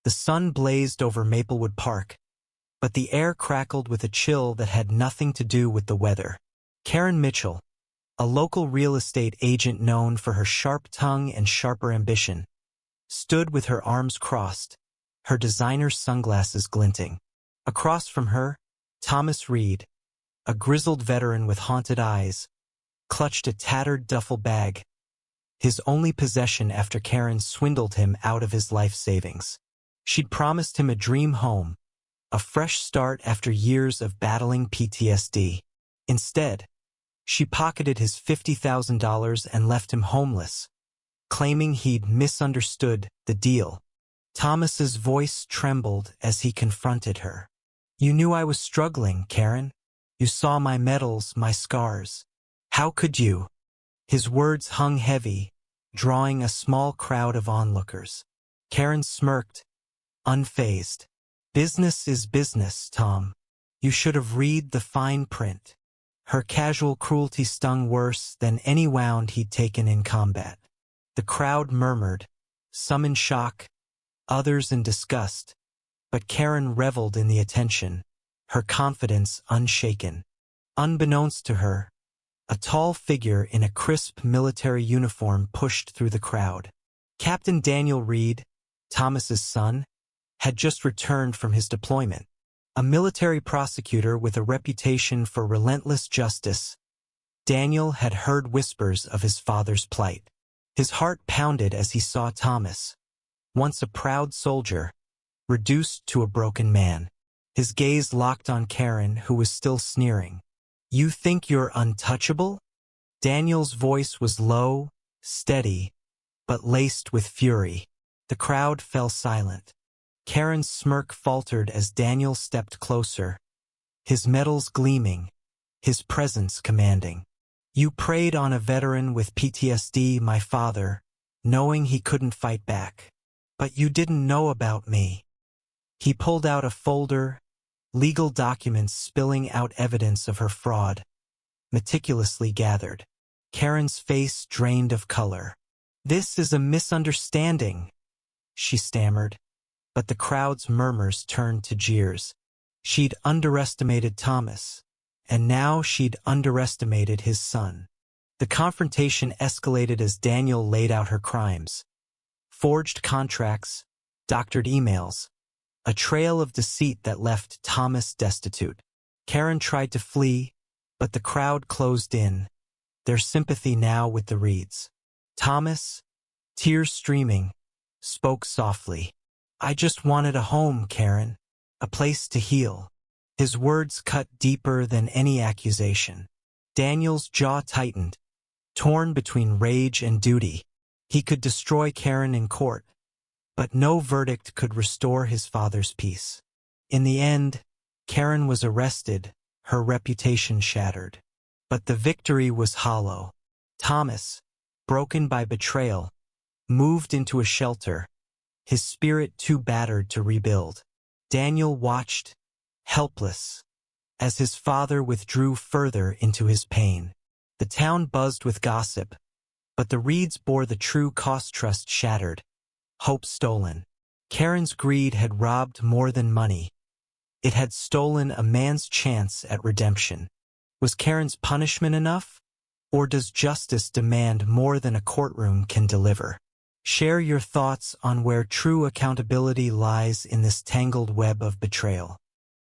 The sun blazed over Maplewood Park, but the air crackled with a chill that had nothing to do with the weather. Karen Mitchell, a local real estate agent known for her sharp tongue and sharper ambition, stood with her arms crossed, her designer sunglasses glinting. Across from her, Thomas Reed, a grizzled veteran with haunted eyes, clutched a tattered duffel bag, his only possession after Karen swindled him out of his life savings. She'd promised him a dream home, a fresh start after years of battling PTSD. Instead, she pocketed his $50,000 and left him homeless, claiming he'd misunderstood the deal. Thomas's voice trembled as he confronted her. "You knew I was struggling, Karen. You saw my medals, my scars. How could you?" His words hung heavy, drawing a small crowd of onlookers. Karen smirked, unfazed. "Business is business, Tom. You should have read the fine print." Her casual cruelty stung worse than any wound he'd taken in combat. The crowd murmured, some in shock, others in disgust, but Karen reveled in the attention, her confidence unshaken. Unbeknownst to her, a tall figure in a crisp military uniform pushed through the crowd. Captain Daniel Reed, Thomas's son, had just returned from his deployment. A military prosecutor with a reputation for relentless justice, Daniel had heard whispers of his father's plight. His heart pounded as he saw Thomas, once a proud soldier, reduced to a broken man. His gaze locked on Karen, who was still sneering. "You think you're untouchable?" Daniel's voice was low, steady, but laced with fury. The crowd fell silent. Karen's smirk faltered as Daniel stepped closer, his medals gleaming, his presence commanding. "You preyed on a veteran with PTSD, my father, knowing he couldn't fight back. But you didn't know about me." He pulled out a folder, legal documents spilling out evidence of her fraud, meticulously gathered. Karen's face drained of color. "This is a misunderstanding," she stammered. But the crowd's murmurs turned to jeers. She'd underestimated Thomas, and now she'd underestimated his son. The confrontation escalated as Daniel laid out her crimes. Forged contracts, doctored emails, a trail of deceit that left Thomas destitute. Karen tried to flee, but the crowd closed in, their sympathy now with the Reeds. Thomas, tears streaming, spoke softly. "I just wanted a home, Karen, a place to heal." His words cut deeper than any accusation. Daniel's jaw tightened, torn between rage and duty. He could destroy Karen in court, but no verdict could restore his father's peace. In the end, Karen was arrested, her reputation shattered. But the victory was hollow. Thomas, broken by betrayal, moved into a shelter, his spirit too battered to rebuild. Daniel watched, helpless, as his father withdrew further into his pain. The town buzzed with gossip, but the Reeds bore the true cost. Trust shattered, hope stolen. Karen's greed had robbed more than money. It had stolen a man's chance at redemption. Was Karen's punishment enough? Or does justice demand more than a courtroom can deliver? Share your thoughts on where true accountability lies in this tangled web of betrayal.